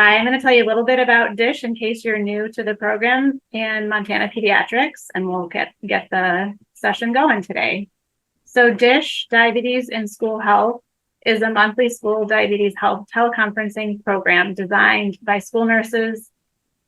I'm going to tell you a little bit about DiSH in case you're new to the program in Montana Pediatrics, and we'll get the session going today. So DiSH, Diabetes in School Health, is a monthly school diabetes health teleconferencing program designed by school nurses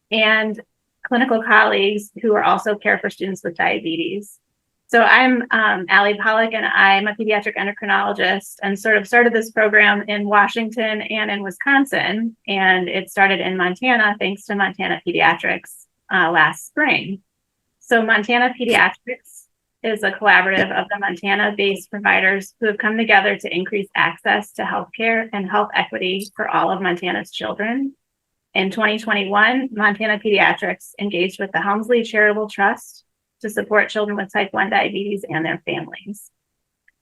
and clinical colleagues who are also care for students with diabetes. So I'm Allie Pollock, and I'm a pediatric endocrinologist, and sort of started this program in Washington and in Wisconsin, and it started in Montana thanks to Montana Pediatrics last spring. So Montana Pediatrics is a collaborative of the Montana-based providers who have come together to increase access to healthcare and health equity for all of Montana's children. In 2021, Montana Pediatrics engaged with the Helmsley Charitable Trust to support children with type 1 diabetes and their families.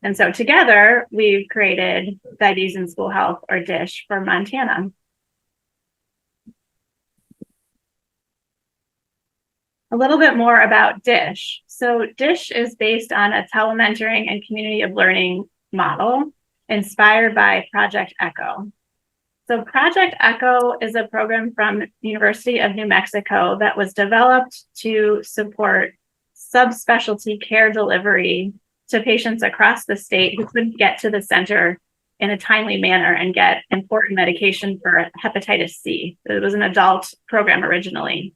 And so together, we've created Diabetes in School Health, or DiSH, for Montana. A little bit more about DiSH. So DiSH is based on a telementoring and community of learning model inspired by Project ECHO. So Project ECHO is a program from University of New Mexico that was developed to support subspecialty care delivery to patients across the state who couldn't get to the center in a timely manner and get important medication for hepatitis C. It was an adult program originally.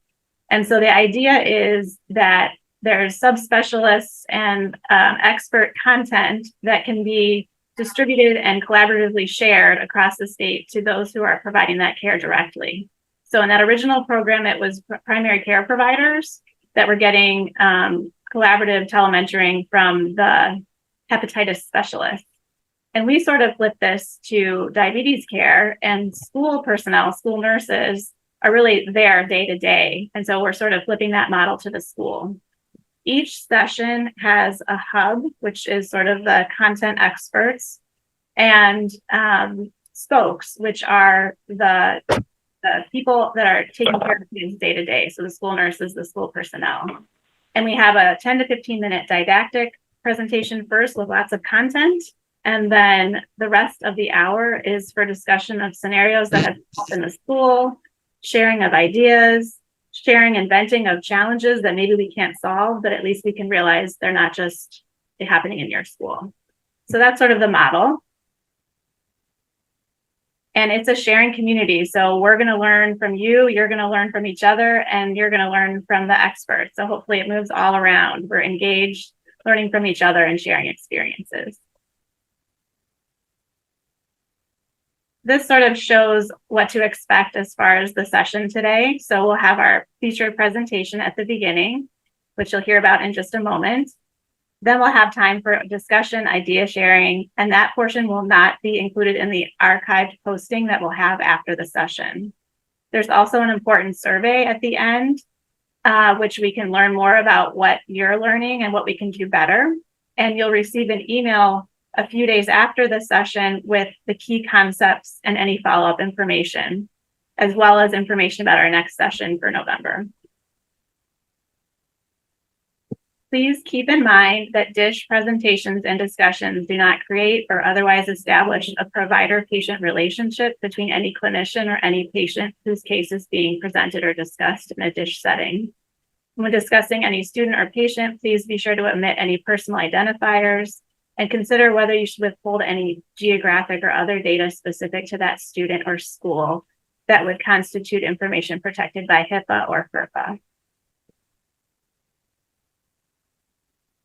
And so the idea is that there's subspecialists and expert content that can be distributed and collaboratively shared across the state to those who are providing that care directly. So in that original program, it was primary care providers that were getting collaborative telementoring from the hepatitis specialists. And we sort of flipped this to diabetes care, and school personnel, school nurses, are really there day to day. And so we're sort of flipping that model to the school. Each session has a hub, which is sort of the content experts, and spokes, which are the people that are taking care of students day to day. So the school nurses, the school personnel. And we have a 10 to 15 minute didactic presentation first with lots of content. And then the rest of the hour is for discussion of scenarios that have come up in the school, sharing of ideas, sharing and venting of challenges that maybe we can't solve, but at least we can realize they're not just happening in your school. So that's sort of the model. And it's a sharing community. So we're going to learn from you, you're going to learn from each other, and you're going to learn from the experts. So hopefully it moves all around. We're engaged, learning from each other and sharing experiences. This sort of shows what to expect as far as the session today. So we'll have our featured presentation at the beginning, which you'll hear about in just a moment. Then we'll have time for discussion, idea sharing, and that portion will not be included in the archived posting that we'll have after the session. There's also an important survey at the end, which we can learn more about what you're learning and what we can do better. And you'll receive an email a few days after the session with the key concepts and any follow-up information, as well as information about our next session for November. Please keep in mind that DiSH presentations and discussions do not create or otherwise establish a provider-patient relationship between any clinician or any patient whose case is being presented or discussed in a DiSH setting. When discussing any student or patient, please be sure to omit any personal identifiers and consider whether you should withhold any geographic or other data specific to that student or school that would constitute information protected by HIPAA or FERPA.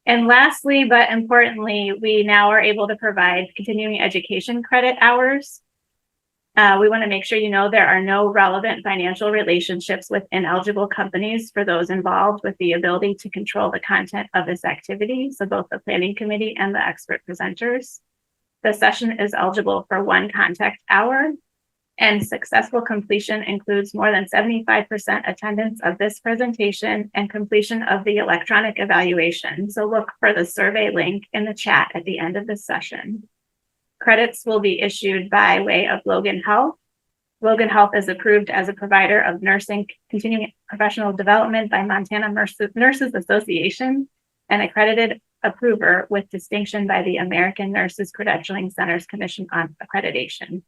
And lastly, but importantly, we now are able to provide continuing education credit hours. We want to make sure you know there are no relevant financial relationships with ineligible companies for those involved with the ability to control the content of this activity, so both the planning committee and the expert presenters. The session is eligible for 1 contact hour, and successful completion includes more than 75% attendance of this presentation and completion of the electronic evaluation. So look for the survey link in the chat at the end of this session. Credits will be issued by way of Logan Health. Logan Health is approved as a provider of nursing continuing professional development by Montana Nurses Association, and accredited approver with distinction by the American Nurses Credentialing Centers Commission on Accreditation.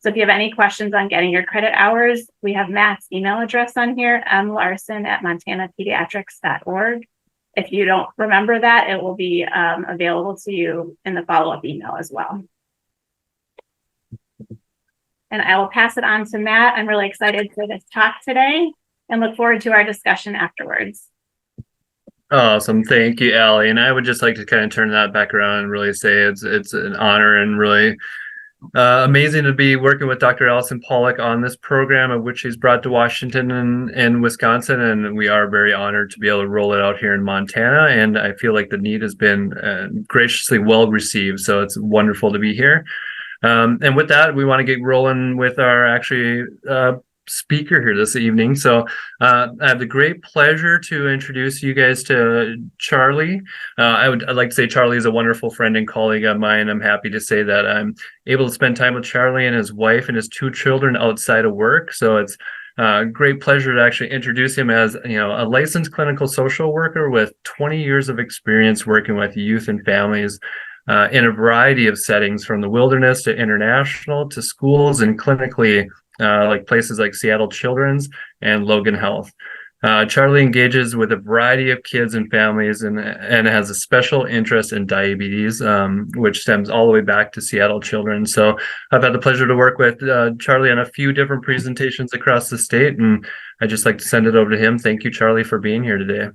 So if you have any questions on getting your credit hours, we have Matt's email address on here, mlarson@montanapediatrics.org. If you don't remember that, it will be available to you in the follow-up email as well. And I will pass it on to Matt. I'm really excited for this talk today and look forward to our discussion afterwards. Awesome. Thank you, Allie. And I would just like to kind of turn that back around and really say it's an honor and really amazing to be working with Dr. Allison Pollock on this program, of which she's brought to Washington and Wisconsin. And we are very honored to be able to roll it out here in Montana. And I feel like the need has been graciously well received. So it's wonderful to be here. And with that, we want to get rolling with our speaker here this evening. So I have the great pleasure to introduce you guys to Charlie. I'd like to say Charlie is a wonderful friend and colleague of mine. I'm happy to say that I'm able to spend time with Charlie and his wife and his 2 children outside of work. So it's a great pleasure to actually introduce him as, a licensed clinical social worker with 20 years of experience working with youth and families in a variety of settings, from the wilderness to international to schools and clinically, like places like Seattle Children's and Logan Health. Charlie engages with a variety of kids and families and has a special interest in diabetes, which stems all the way back to Seattle Children. So I've had the pleasure to work with Charlie on a few different presentations across the state, and I'd just like to send it over to him. Thank you, Charlie, for being here today.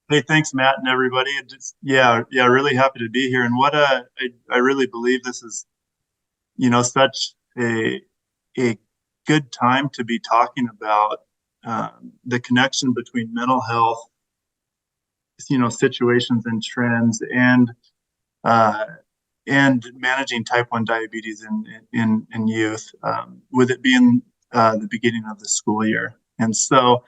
Hey, thanks, Matt, and everybody. Really happy to be here. And I really believe this is, such a good time to be talking about the connection between mental health, situations and trends, and managing type 1 diabetes in youth, with it being the beginning of the school year. And so,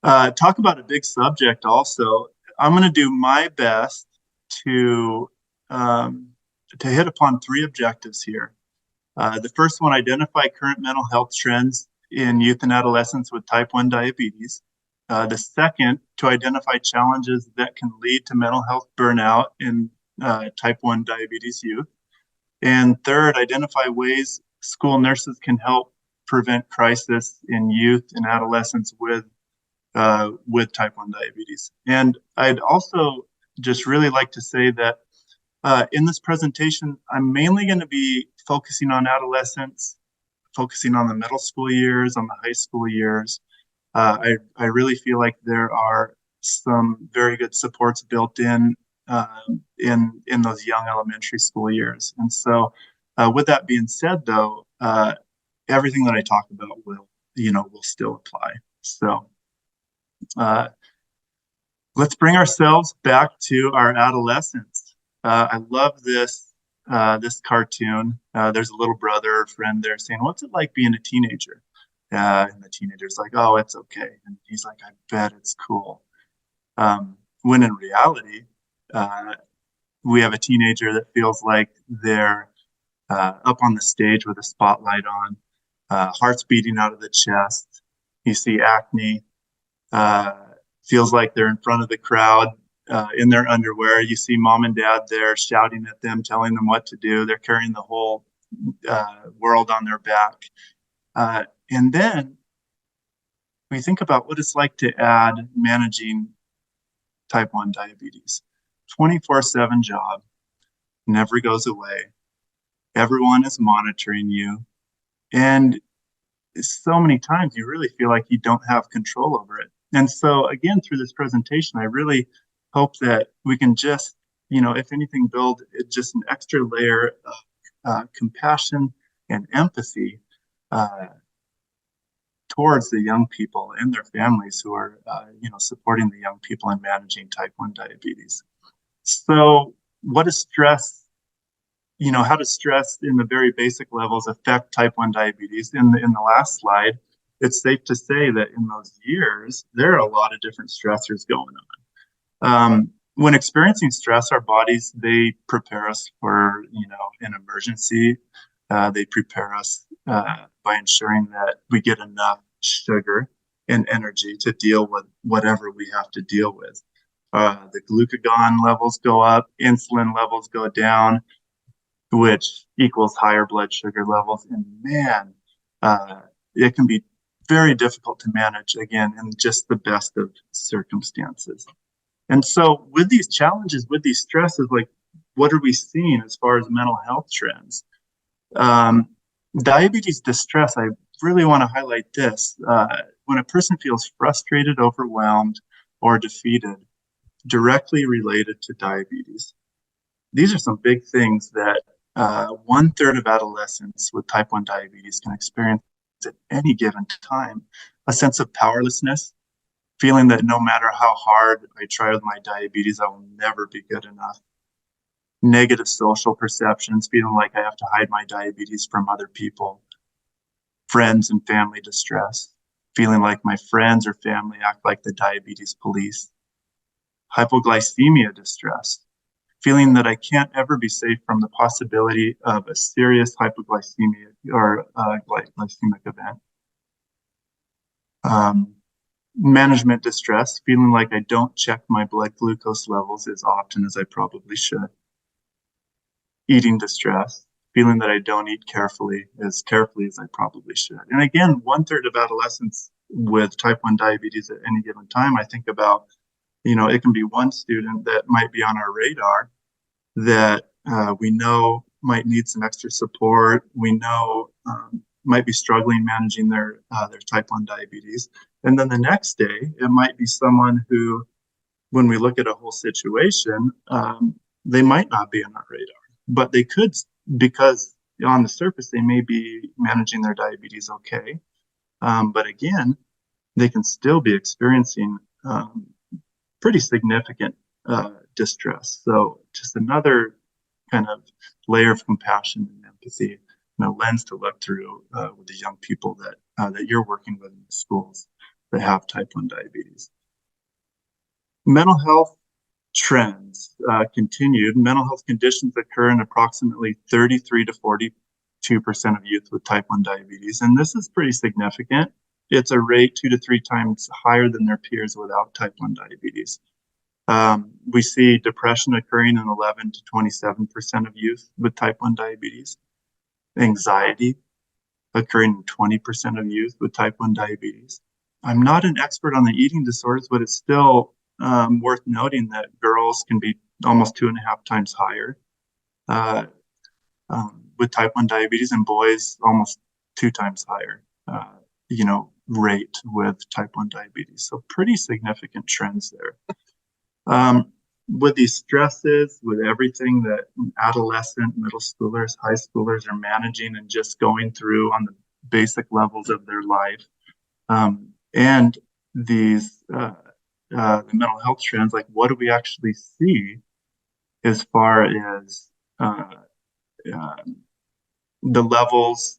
talk about a big subject also. I'm going to do my best to hit upon 3 objectives here. The first one, identify current mental health trends in youth and adolescents with type 1 diabetes. The second, to identify challenges that can lead to mental health burnout in type 1 diabetes youth. And third, identify ways school nurses can help prevent crisis in youth and adolescents with type 1 diabetes. And I'd also just really like to say that in this presentation, I'm mainly going to be focusing on adolescents, focusing on the middle school years, on the high school years. I really feel like there are some very good supports built in those young elementary school years. And so with that being said, though, everything that I talk about will still apply. So let's bring ourselves back to our adolescence. I love this cartoon. There's a little brother or friend there saying, "What's it like being a teenager?" And the teenager's like, "Oh, it's okay." And he's like, "I bet it's cool." When in reality, we have a teenager that feels like they're up on the stage with a spotlight on, heart's beating out of the chest. You see acne, feels like they're in front of the crowd in their underwear. You see mom and dad there shouting at them, telling them what to do. They're carrying the whole world on their back. And then we think about what it's like to add managing type 1 diabetes. 24/7 job, never goes away. Everyone is monitoring you. And so many times you really feel like you don't have control over it. And so again, through this presentation, I really hope that we can just, if anything, build just an extra layer of compassion and empathy towards the young people and their families who are, supporting the young people and managing type 1 diabetes. So what is stress? How does stress in the very basic levels affect type 1 diabetes? In the last slide, it's safe to say that in those years, there are a lot of different stressors going on. When experiencing stress, our bodies, they prepare us for, an emergency. They prepare us by ensuring that we get enough sugar and energy to deal with whatever we have to deal with. The glucagon levels go up, insulin levels go down. which equals higher blood sugar levels. And man, it can be very difficult to manage, again, in just the best of circumstances. And so with these challenges, with these stresses, like what are we seeing as far as mental health trends? Diabetes distress, I really want to highlight this. When a person feels frustrated, overwhelmed, or defeated, directly related to diabetes. These are some big things that 1/3 of adolescents with type 1 diabetes can experience at any given time. A sense of powerlessness, feeling that no matter how hard I try with my diabetes, I will never be good enough. Negative social perceptions, feeling like I have to hide my diabetes from other people. Friends and family distress, feeling like my friends or family act like the diabetes police. Hypoglycemia distress, feeling that I can't ever be safe from the possibility of a serious hypoglycemia or glycemic event. Management distress, feeling like I don't check my blood glucose levels as often as I probably should. Eating distress, feeling that I don't eat carefully as I probably should. And again, 1/3 of adolescents with type 1 diabetes at any given time, I think about, it can be one student that might be on our radar that we know might need some extra support. We know might be struggling managing their type 1 diabetes. And then the next day, it might be someone who, when we look at a whole situation, they might not be on our radar, but they could, because on the surface, they may be managing their diabetes okay. But again, they can still be experiencing pretty significant distress. So just another kind of layer of compassion and empathy, lens to look through with the young people that you're working with in the schools that have type 1 diabetes. Mental health trends continued. Mental health conditions occur in approximately 33 to 42% of youth with type 1 diabetes, and this is pretty significant. It's a rate 2 to 3 times higher than their peers without type 1 diabetes. We see depression occurring in 11 to 27% of youth with type 1 diabetes. Anxiety occurring in 20% of youth with type 1 diabetes. I'm not an expert on the eating disorders, but it's still worth noting that girls can be almost 2.5 times higher with type 1 diabetes, and boys almost 2 times higher, rate with type 1 diabetes. So pretty significant trends there. With these stresses, with everything that adolescent, middle schoolers, high schoolers are managing and just going through on the basic levels of their life, and these the mental health trends, like what do we actually see as far as the levels,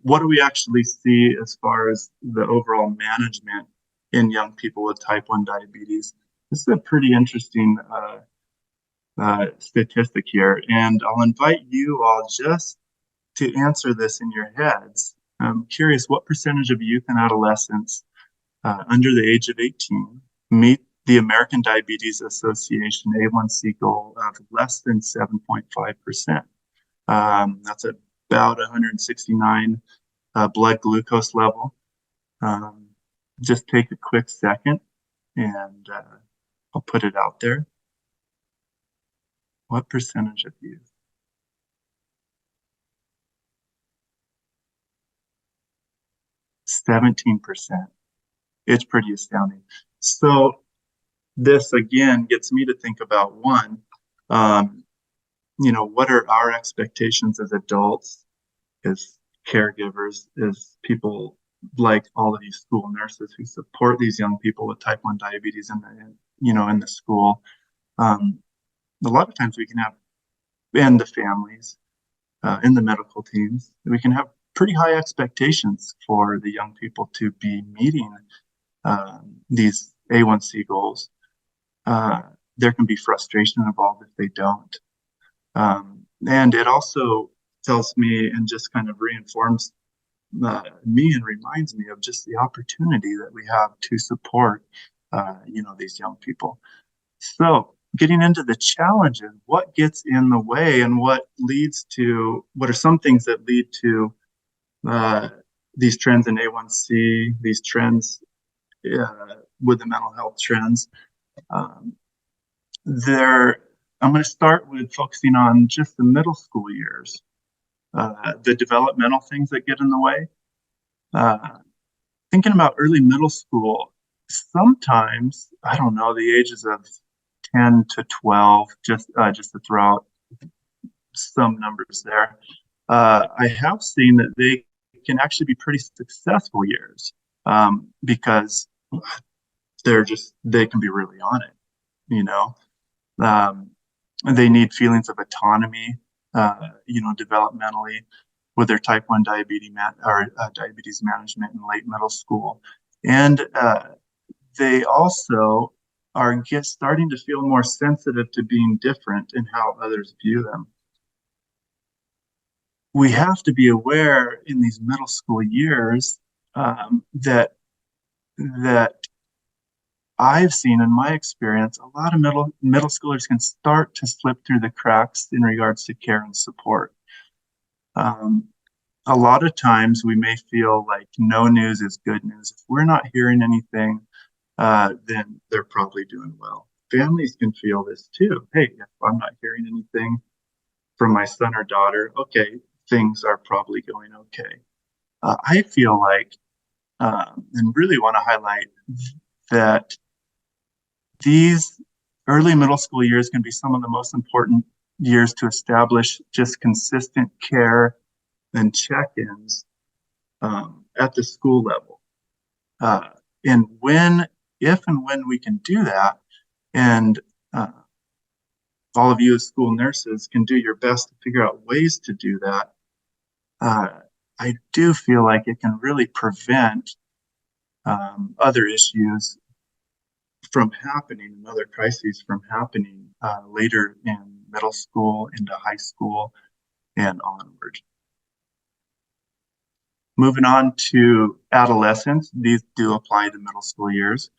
what do we actually see as far as the overall management in young people with type 1 diabetes? This is a pretty interesting statistic here, and I'll invite you all just to answer this in your heads. I'm curious, what percentage of youth and adolescents under the age of 18 meet the American Diabetes Association A1C goal of less than 7.5%? That's about 169 blood glucose level. Just take a quick second and I'll put it out there. What percentage of youth? %17%. It's pretty astounding. So this again gets me to think about one, what are our expectations as adults, as caregivers, as people like all of these school nurses who support these young people with type 1 diabetes in the school. A lot of times we can have, and the families, in the medical teams, we can have pretty high expectations for the young people to be meeting these A1C goals. There can be frustration involved if they don't. And it also tells me and just kind of reinforms me and reminds me of just the opportunity that we have to support, these young people. So getting into the challenges, what gets in the way and what are some things that lead to these trends in A1C, these trends with the mental health trends. I'm going to start with focusing on just the middle school years, the developmental things that get in the way. Thinking about early middle school, sometimes, I don't know, the ages of 10 to 12, just to throw out some numbers there. I have seen that they can actually be pretty successful years because they can be really on it, you know. They need feelings of autonomy, developmentally with their type 1 diabetes management in late middle school. And they also are starting to feel more sensitive to being different in how others view them. We have to be aware in these middle school years that I've seen in my experience, a lot of middle schoolers can start to slip through the cracks in regards to care and support. A lot of times we may feel like no news is good news. If we're not hearing anything, then they're probably doing well. Families can feel this too. Hey, if I'm not hearing anything from my son or daughter, okay, things are probably going okay. I feel like, and really want to highlight that these early middle school years can be some of the most important years to establish just consistent care and check-ins at the school level. And if and when we can do that, and all of you as school nurses can do your best to figure out ways to do that, I do feel like it can really prevent other issues from happening and other crises from happening later in middle school, into high school, and onward. Moving on to adolescence, these do apply to middle school years.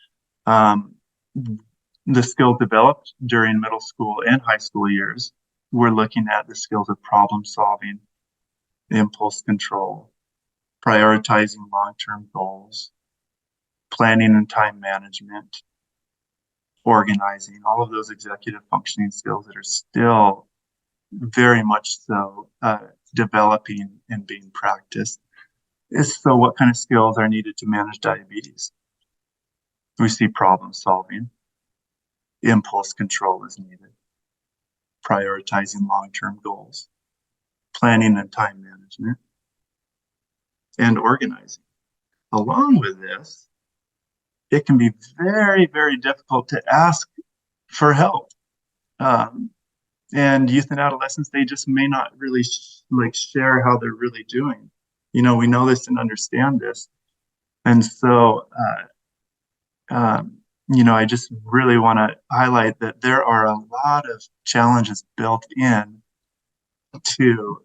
The skills developed during middle school and high school years, we're looking at the skills of problem solving, impulse control, prioritizing long-term goals, planning and time management, organizing, all of those executive functioning skills that are still very much so developing and being practiced. So what kind of skills are needed to manage diabetes? We see problem solving, impulse control is needed, prioritizing long-term goals, planning and time management, and organizing. Along with this, it can be very, very difficult to ask for help. And youth and adolescents, they just may not really share how they're really doing. We know this and understand this. And so, I just really want to highlight that there are a lot of challenges built in to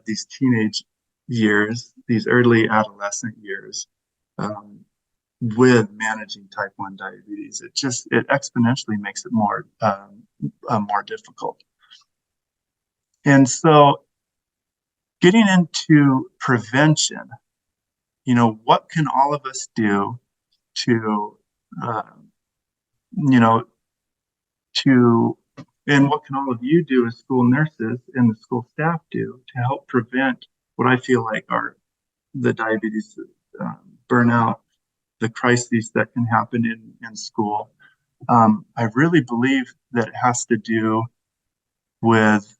these teenage years, these early adolescent years, with managing type 1 diabetes. It exponentially makes it more difficult. And so getting into prevention, what can all of us do to and what can all of you do as school nurses and the school staff do to help prevent what I feel like are the diabetes burnout, the crises that can happen in school. I really believe that it has to do with,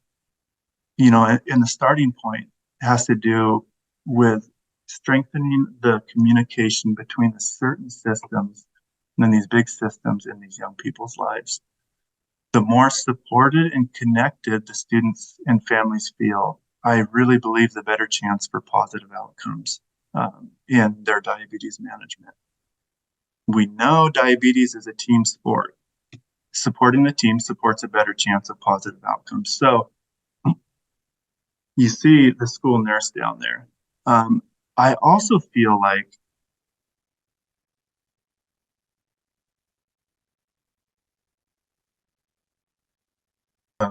in the starting point, it has to do with strengthening the communication between the certain systems and then these big systems in these young people's lives. The more supported and connected the students and families feel, I really believe the better chance for positive outcomes in their diabetes management. We know diabetes is a team sport. Supporting the team supports a better chance of positive outcomes. So you see the school nurse down there. I also feel like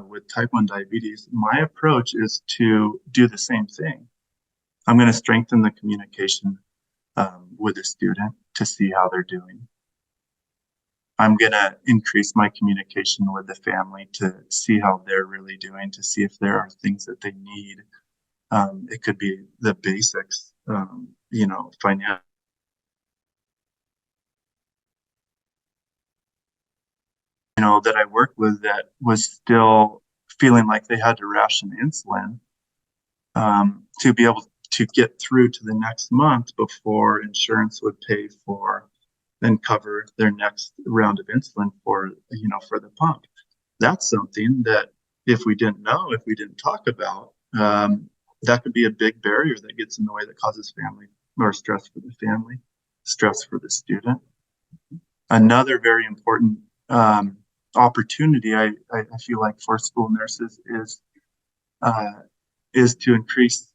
with type 1 diabetes, my approach is to do the same thing. I'm going to strengthen the communication with the student to see how they're doing. I'm going to increase my communication with the family to see how they're really doing, to see if there are things that they need. It could be the basics, financial. That I worked with that was still feeling like they had to ration insulin to be able to get through to the next month before insurance would pay for and cover their next round of insulin for the pump. That's something that if we didn't know, if we didn't talk about, that could be a big barrier that gets in the way that causes family or stress for the family, stress for the student. Another very important opportunity I feel like for school nurses is to increase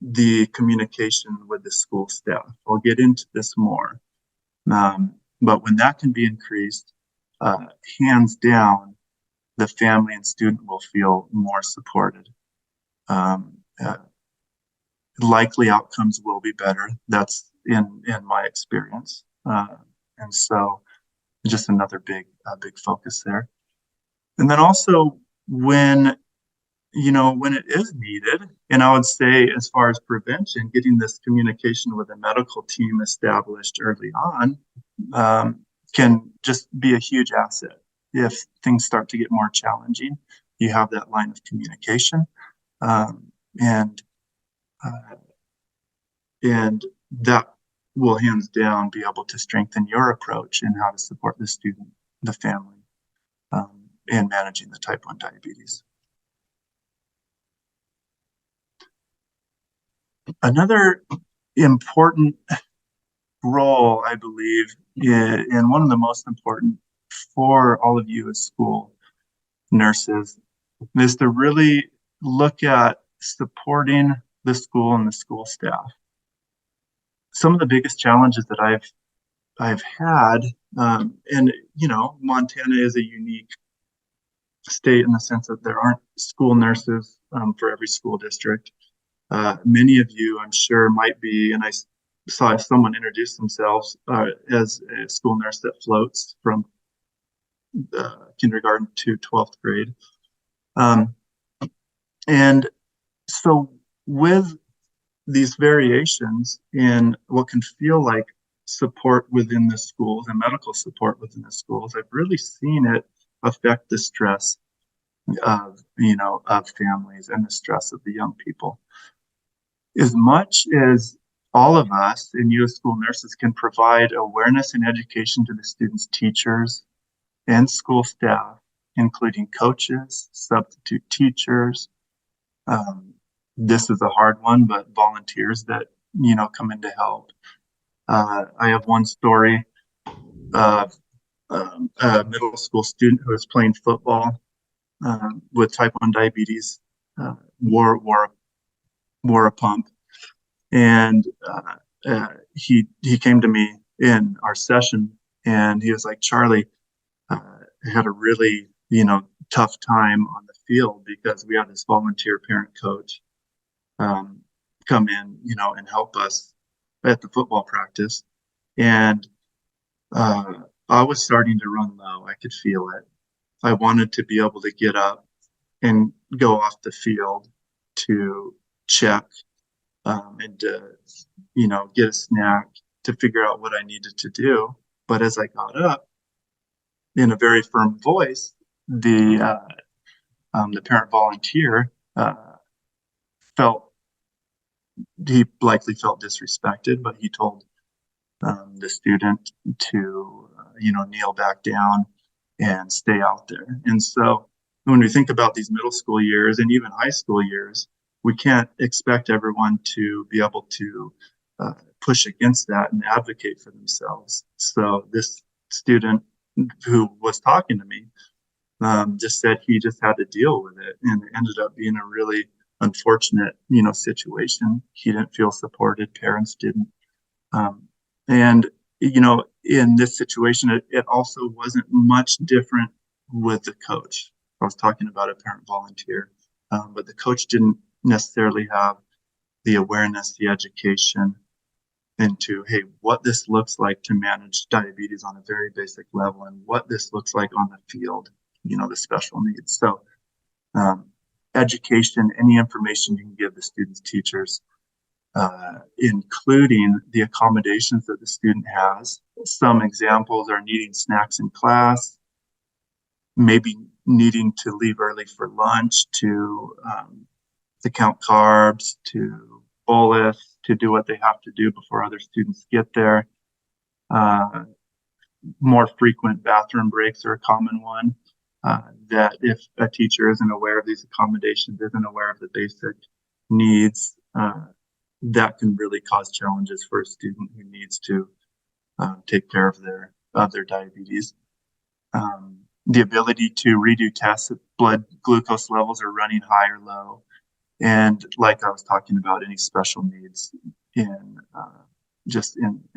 the communication with the school staff. I'll get into this more, but when that can be increased, hands down, the family and student will feel more supported. Likely outcomes will be better. That's in my experience, and so just another big focus there. And then also when it is needed, and I would say as far as prevention, getting this communication with a medical team established early on can just be a huge asset. If things start to get more challenging, you have that line of communication, and that will hands down be able to strengthen your approach in how to support the student, the family, in managing the type 1 diabetes. Another important role, I believe, and one of the most important for all of you as school nurses, is to really look at supporting the school and the school staff. Some of the biggest challenges that I've had, and Montana is a unique state in the sense that there aren't school nurses for every school district. Many of you, I'm sure, might be, and I saw someone introduce themselves as a school nurse that floats from kindergarten to 12th grade. And so with these variations in what can feel like support within the schools and medical support within the schools, I've really seen it affect the stress of families and the stress of the young people. As much as all of us and you as school nurses can provide awareness and education to the students' teachers and school staff, including coaches, substitute teachers. This is a hard one, but volunteers that, come in to help. I have one story of a middle school student who was playing football with type 1 diabetes, wore a pump. And he came to me in our session and he was like, Charlie, I had a really, tough time on the field because we had this volunteer parent coach come in, and help us at the football practice. And I was starting to run low. I could feel it. I wanted to be able to get up and go off the field to check and to, get a snack to figure out what I needed to do. But as I got up, in a very firm voice, the parent volunteer he likely felt disrespected, but he told the student to, kneel back down and stay out there. And so when we think about these middle school years and even high school years, we can't expect everyone to be able to push against that and advocate for themselves. So this student who was talking to me just said he just had to deal with it, and it ended up being a really unfortunate, situation. He didn't feel supported, parents didn't. And, in this situation, it also wasn't much different with the coach. I was talking about a parent volunteer, but the coach didn't necessarily have the awareness, the education into, hey, what this looks like to manage diabetes on a very basic level and what this looks like on the field, the special needs. So education, any information you can give the students, teachers, including the accommodations that the student has. Some examples are needing snacks in class, maybe needing to leave early for lunch to count carbs, to bolus, to do what they have to do before other students get there. More frequent bathroom breaks are a common one. That if a teacher isn't aware of these accommodations, isn't aware of the basic needs, that can really cause challenges for a student who needs to take care of their diabetes. The ability to redo tests if blood glucose levels are running high or low. And like I was talking about, any special needs in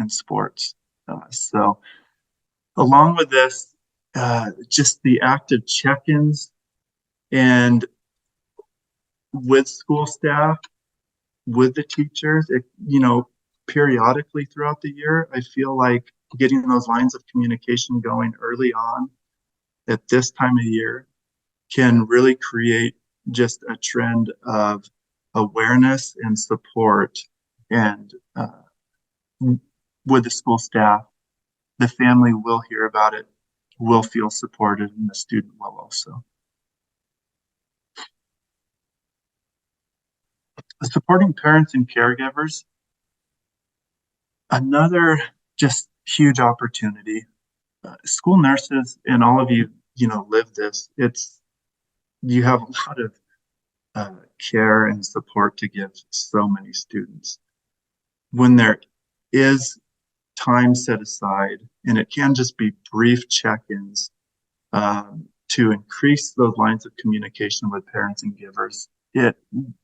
sports. So along with this, just the active check-ins and with school staff, with the teachers, periodically throughout the year, I feel like getting those lines of communication going early on at this time of year can really create just a trend of awareness and support. And with the school staff, the family will hear about it, will feel supported, and the student will also. Supporting parents and caregivers, another just huge opportunity. School nurses, and all of you, live this. You have a lot of care and support to give so many students. When there is time set aside, and it can just be brief check-ins to increase those lines of communication with parents and givers, it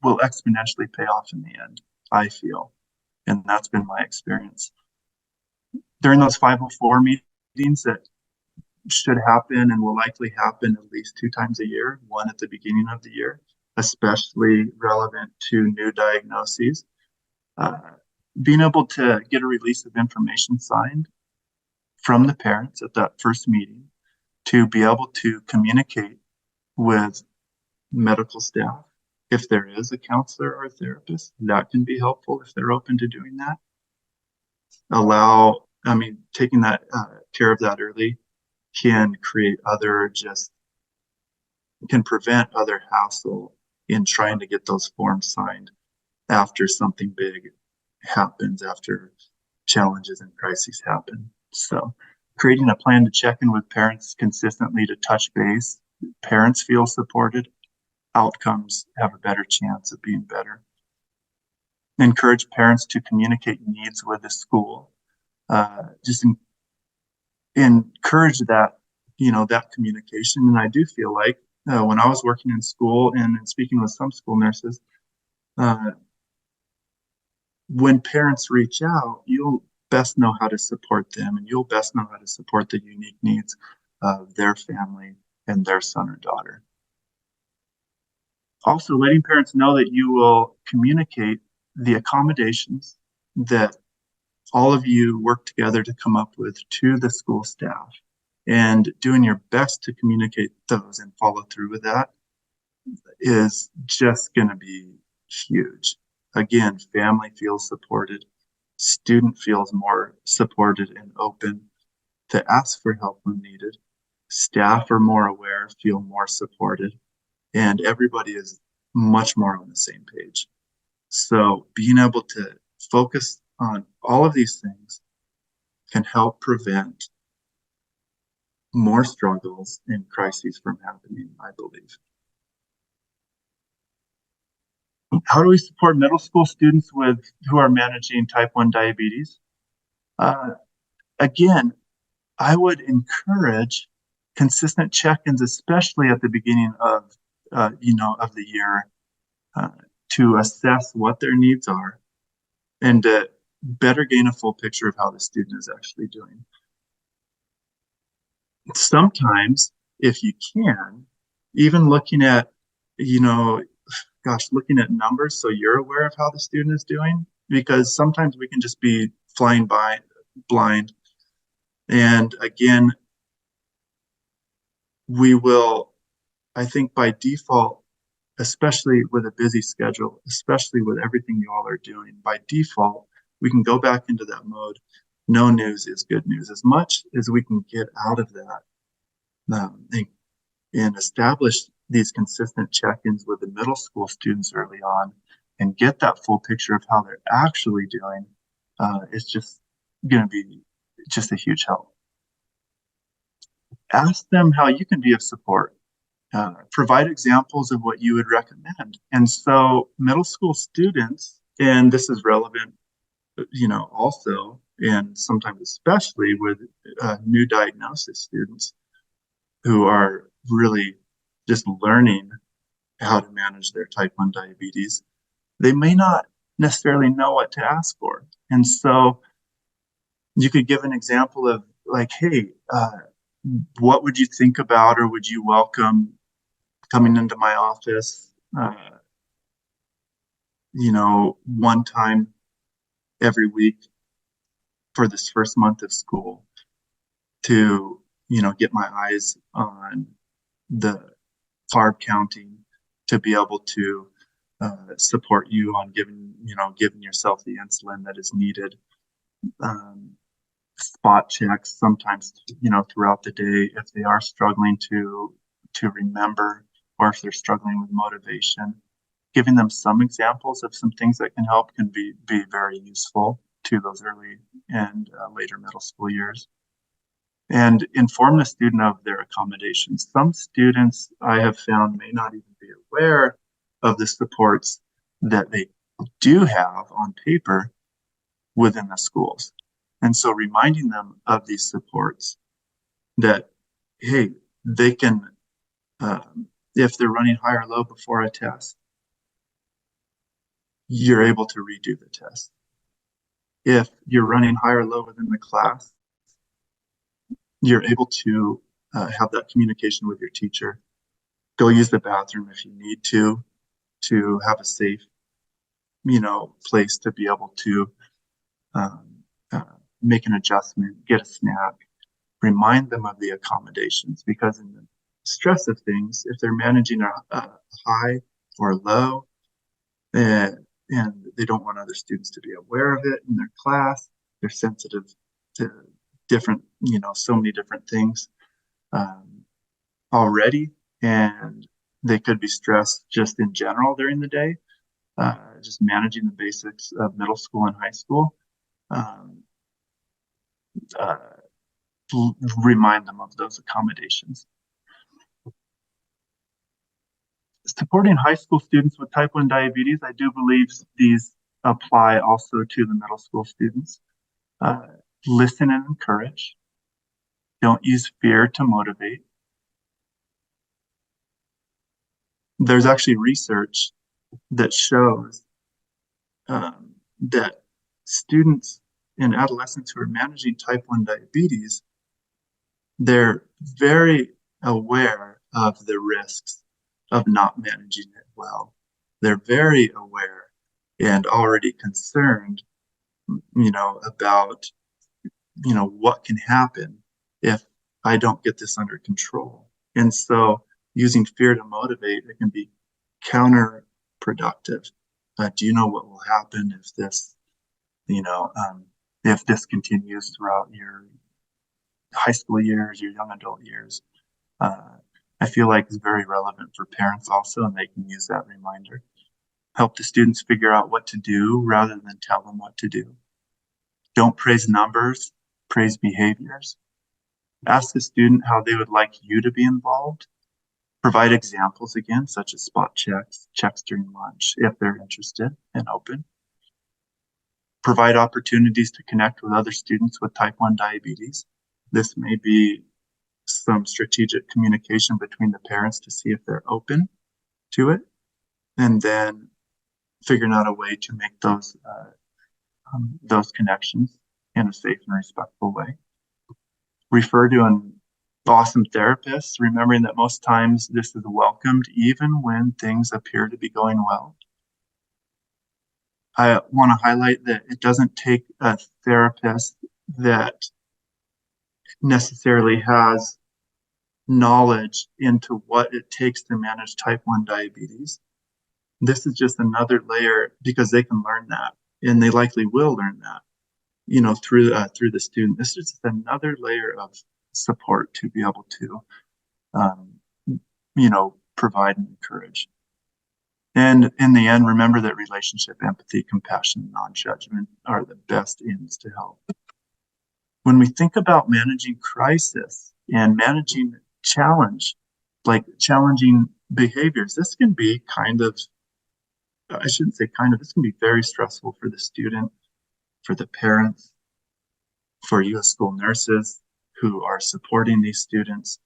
will exponentially pay off in the end, I feel. And that's been my experience. During those 504 meetings that should happen and will likely happen at least 2 times a year, one at the beginning of the year, especially relevant to new diagnoses, being able to get a release of information signed from the parents at that first meeting to be able to communicate with medical staff. If there is a counselor or a therapist, that can be helpful if they're open to doing that. Taking that care of that early can prevent other hassle in trying to get those forms signed after something big happens, after challenges and crises happen. So creating a plan to check in with parents consistently to touch base, parents feel supported, outcomes have a better chance of being better. Encourage parents to communicate needs with the school. Just encourage that, that communication. And I do feel like when I was working in school and speaking with some school nurses, when parents reach out, you'll best know how to support them, and you'll best know how to support the unique needs of their family and their son or daughter. Also, letting parents know that you will communicate the accommodations that all of you work together to come up with to the school staff, and doing your best to communicate those and follow through with that is just going to be huge. Again, family feels supported, student feels more supported and open to ask for help when needed, staff are more aware, feel more supported, and everybody is much more on the same page. So being able to focus on all of these things can help prevent more struggles and crises from happening, I believe. How do we support middle school students who are managing type 1 diabetes? Again, I would encourage consistent check-ins, especially at the beginning of the year, to assess what their needs are and to better gain a full picture of how the student is actually doing. Sometimes, if you can, even looking at, you know, looking at numbers so you're aware of how the student is doing, because sometimes we can just be flying by blind. And again, we will, I think by default, especially with a busy schedule, especially with everything you all are doing, by default, we can go back into that mode. No news is good news. As much as we can get out of that, and establish these consistent check-ins with the middle school students early on and get that full picture of how they're actually doing, is just going to be just a huge help. Ask them how you can be of support. Provide examples of what you would recommend. And so middle school students, and this is relevant, also, and sometimes especially with new diagnosis students who are really just learning how to manage their type 1 diabetes, they may not necessarily know what to ask for. And so you could give an example of like, hey, what would you think about or would you welcome coming into my office, one time every week for this first month of school to, get my eyes on the carb counting, to be able to support you on giving yourself the insulin that is needed. Spot checks sometimes, throughout the day if they are struggling to remember, or if they're struggling with motivation. Giving them some examples of some things that can help can be very useful to those early and later middle school years. And inform the student of their accommodations. Some students I have found may not even be aware of the supports that they do have on paper within the schools. And so reminding them of these supports, that, hey, they can, if they're running high or low before a test, you're able to redo the test. If you're running high or low within the class, you're able to have that communication with your teacher. Go use the bathroom if you need to have a safe, place to be able to make an adjustment, get a snack. Remind them of the accommodations, because in the stress of things, if they're managing a high or low, and they don't want other students to be aware of it in their class, they're sensitive to different, so many different things already, and they could be stressed just in general during the day, just managing the basics of middle school and high school. Remind them of those accommodations. Supporting high school students with type 1 diabetes, I do believe these apply also to the middle school students. Listen and encourage. Don't use fear to motivate. There's actually research that shows that students and adolescents who are managing type 1 diabetes, they're very aware of the risks of not managing it well. They're very aware and already concerned, about, what can happen if I don't get this under control. And so using fear to motivate, it can be counterproductive. Do you know what will happen if this, if this continues throughout your high school years, your young adult years? I feel like it's very relevant for parents also, and they can use that reminder. Help the students figure out what to do rather than tell them what to do. Don't praise numbers, praise behaviors. Ask the student how they would like you to be involved. Provide examples again, such as spot checks during lunch, if they're interested and open. Provide opportunities to connect with other students with type 1 diabetes. This may be some strategic communication between the parents to see if they're open to it, and then figuring out a way to make those connections in a safe and respectful way. Refer to Awesome therapists, remembering that most times this is welcomed even when things appear to be going well. I want to highlight that it doesn't take a therapist that necessarily has knowledge into what it takes to manage type 1 diabetes. This is just another layer because they can learn that, and they likely will learn that, through the student. This is just another layer of support to be able to, provide and encourage. And in the end, remember that relationship, empathy, compassion, and non-judgment are the best ends to help. When we think about managing crisis and managing challenge, like challenging behaviors, this can be this can be very stressful for the student, for the parents, for you as school nurses who are supporting these students.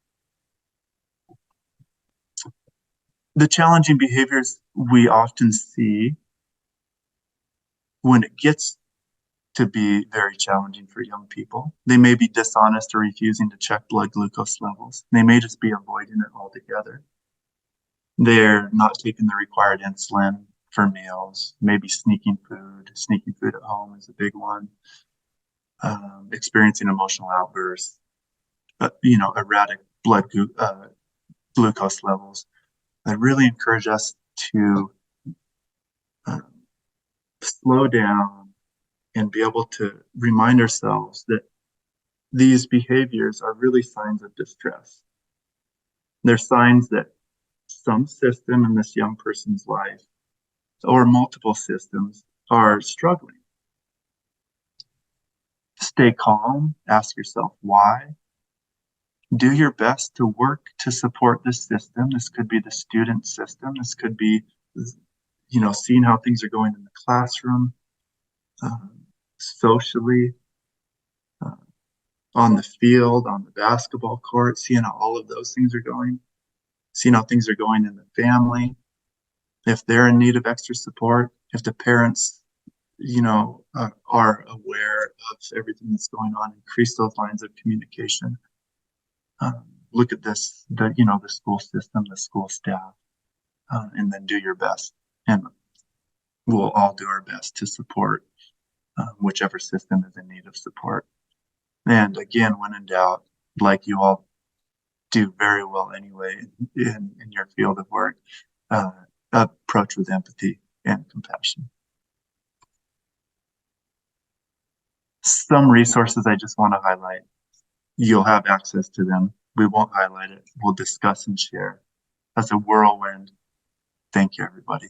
The challenging behaviors we often see when it gets to be very challenging for young people. They may be dishonest or refusing to check blood glucose levels. They may just be avoiding it altogether. They're not taking the required insulin for meals, maybe sneaking food at home is a big one. Experiencing emotional outbursts, erratic blood glucose levels. I really encourage us to slow down and be able to remind ourselves that these behaviors are really signs of distress. They're signs that some system in this young person's life or multiple systems are struggling. Stay calm, ask yourself why. Do your best to work to support this system. This could be the student system. This could be, seeing how things are going in the classroom, socially, on the field, on the basketball court, seeing how all of those things are going, seeing how things are going in the family. If they're in need of extra support, if the parents, are aware of everything that's going on, increase those lines of communication. Look at this, the school system, the school staff, and then do your best. And we'll all do our best to support whichever system is in need of support. And again, when in doubt, like you all do very well anyway in your field of work, approach with empathy and compassion. Some resources I just want to highlight. You'll have access to them. We won't highlight it. We'll discuss and share. That's a whirlwind. Thank you, everybody.